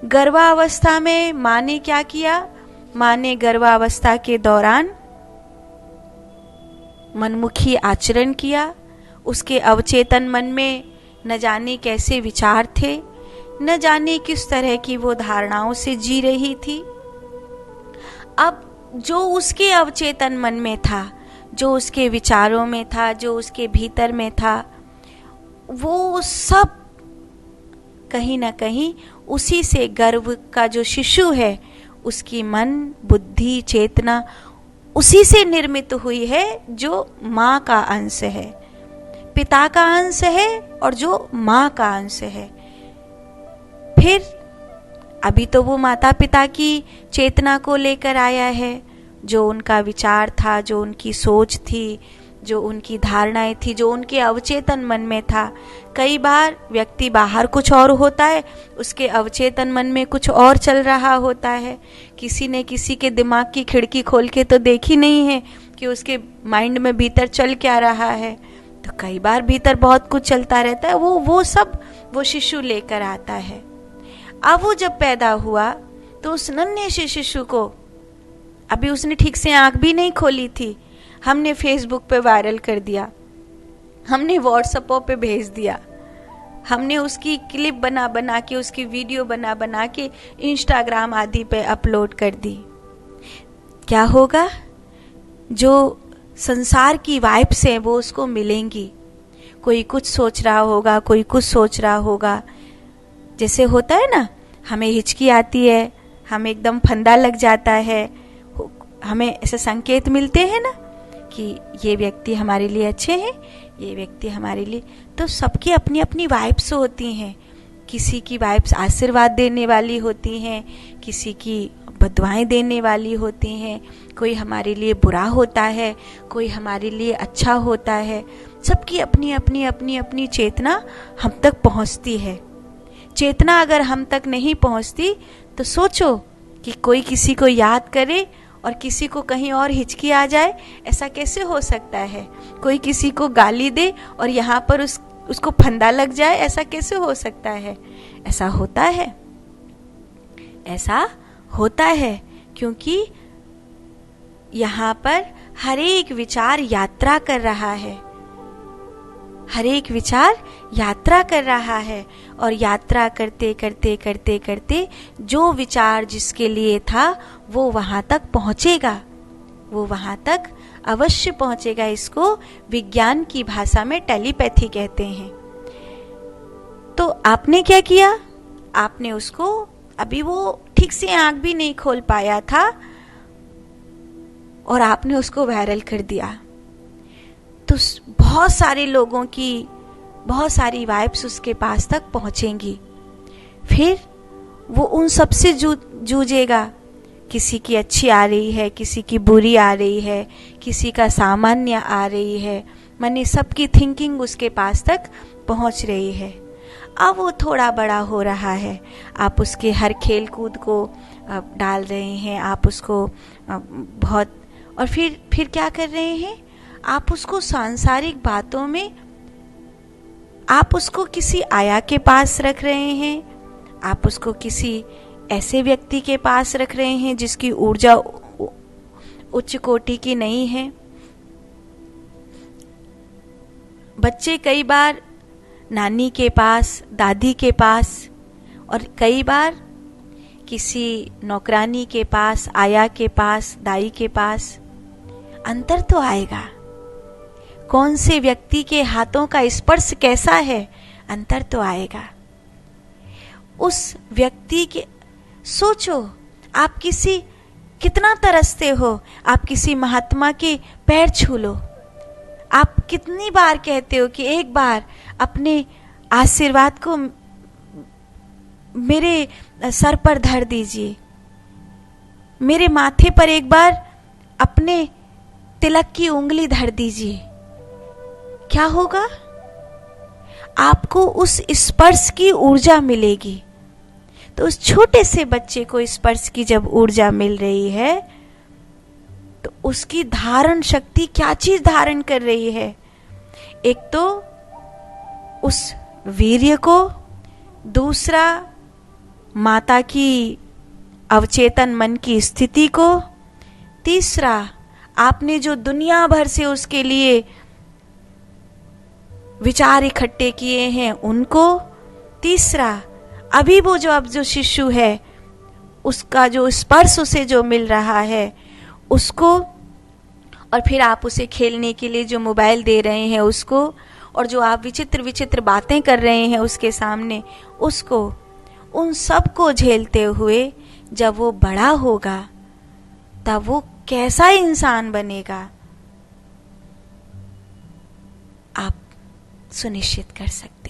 गर्भावस्था में माँ ने क्या किया? माँ ने गर्भावस्था के दौरान मनमुखी आचरण किया। उसके अवचेतन मन में न जाने कैसे विचार थे, न जाने किस तरह की वो धारणाओं से जी रही थी। अब जो उसके अवचेतन मन में था, जो उसके विचारों में था, जो उसके भीतर में था, वो सब कहीं ना कहीं उसी से गर्भ का जो शिशु है उसकी मन, बुद्धि, चेतना उसी से निर्मित हुई है, जो माँ का अंश है, पिता का अंश है और जो माँ का अंश है। फिर अभी तो वो माता पिता की चेतना को लेकर आया है, जो उनका विचार था, जो उनकी सोच थी, जो उनकी धारणाएं थी, जो उनके अवचेतन मन में था। कई बार व्यक्ति बाहर कुछ और होता है, उसके अवचेतन मन में कुछ और चल रहा होता है। किसी ने किसी के दिमाग की खिड़की खोल के तो देखी नहीं है कि उसके माइंड में भीतर चल क्या रहा है। तो कई बार भीतर बहुत कुछ चलता रहता है, वो सब वो शिशु लेकर आता है। अब वो जब पैदा हुआ तो उस नन्हे से शिशु को, अभी उसने ठीक से आंख भी नहीं खोली थी, हमने फेसबुक पे वायरल कर दिया, हमने व्हाट्सएपों पे भेज दिया, हमने उसकी क्लिप बना बना के, उसकी वीडियो बना बना के इंस्टाग्राम आदि पे अपलोड कर दी। क्या होगा? जो संसार की वाइब्स हैं वो उसको मिलेंगी। कोई कुछ सोच रहा होगा, कोई कुछ सोच रहा होगा। जैसे होता है ना, हमें हिचकी आती है, हमें एकदम फंदा लग जाता है, हमें ऐसे संकेत मिलते हैं ना कि ये व्यक्ति हमारे लिए अच्छे हैं, ये व्यक्ति हमारे लिए, तो सबकी अपनी अपनी वाइब्स होती हैं। किसी की वाइब्स आशीर्वाद देने वाली होती हैं, किसी की बदवाएं देने वाली होती हैं, कोई हमारे लिए बुरा होता है, कोई हमारे लिए अच्छा होता है। सबकी अपनी अपनी अपनी अपनी चेतना हम तक पहुंचती है। चेतना अगर हम तक नहीं पहुंचती तो सोचो कि कोई किसी को याद करे और किसी को कहीं और हिचकी आ जाए, ऐसा कैसे हो सकता है? कोई किसी को गाली दे और यहाँ पर उसको फंदा लग जाए, ऐसा कैसे हो सकता है? ऐसा होता है, ऐसा होता है, क्योंकि यहाँ पर हर एक विचार यात्रा कर रहा है, हर एक विचार यात्रा कर रहा है, और यात्रा करते करते करते करते जो विचार जिसके लिए था वो वहां तक पहुंचेगा, वो वहां तक अवश्य पहुंचेगा। इसको विज्ञान की भाषा में टेलीपैथी कहते हैं। तो आपने क्या किया? आपने उसको, अभी वो ठीक से आंख भी नहीं खोल पाया था और आपने उसको वायरल कर दिया। तो बहुत सारे लोगों की बहुत सारी वाइब्स उसके पास तक पहुंचेंगी। फिर वो उन सब से जूझेगा। किसी की अच्छी आ रही है, किसी की बुरी आ रही है, किसी का सामान्य आ रही है, माने सबकी थिंकिंग उसके पास तक पहुंच रही है। अब वो थोड़ा बड़ा हो रहा है, आप उसके हर खेल कूद को डाल रहे हैं, आप उसको बहुत, और फिर क्या कर रहे हैं? आप उसको सांसारिक बातों में, आप उसको किसी आया के पास रख रहे हैं, आप उसको किसी ऐसे व्यक्ति के पास रख रहे हैं जिसकी ऊर्जा उच्च कोटि की नहीं है। बच्चे कई बार नानी के पास, दादी के पास, और कई बार किसी नौकरानी के पास, आया के पास, दाई के पास। अंतर तो आएगा। कौन से व्यक्ति के हाथों का स्पर्श कैसा है, अंतर तो आएगा। उस व्यक्ति के, सोचो आप कितना तरसते हो, आप किसी महात्मा के पैर छू लो। आप कितनी बार कहते हो कि एक बार अपने आशीर्वाद को मेरे सर पर धर दीजिए, मेरे माथे पर एक बार अपने तिलक की उंगली धर दीजिए। क्या होगा? आपको उस स्पर्श की ऊर्जा मिलेगी। तो उस छोटे से बच्चे को स्पर्श की जब ऊर्जा मिल रही है तो उसकी धारण शक्ति क्या चीज धारण कर रही है? एक तो उस वीर्य को, दूसरा माता की अवचेतन मन की स्थिति को, तीसरा आपने जो दुनिया भर से उसके लिए विचार इकट्ठे किए हैं उनको, तीसरा अभी वो जो अब जो शिशु है उसका जो स्पर्श उसे जो मिल रहा है उसको, और फिर आप उसे खेलने के लिए जो मोबाइल दे रहे हैं उसको, और जो आप विचित्र विचित्र बातें कर रहे हैं उसके सामने उसको, उन सब को झेलते हुए जब वो बड़ा होगा तब वो कैसा इंसान बनेगा आप सुनिश्चित कर सकते हैं।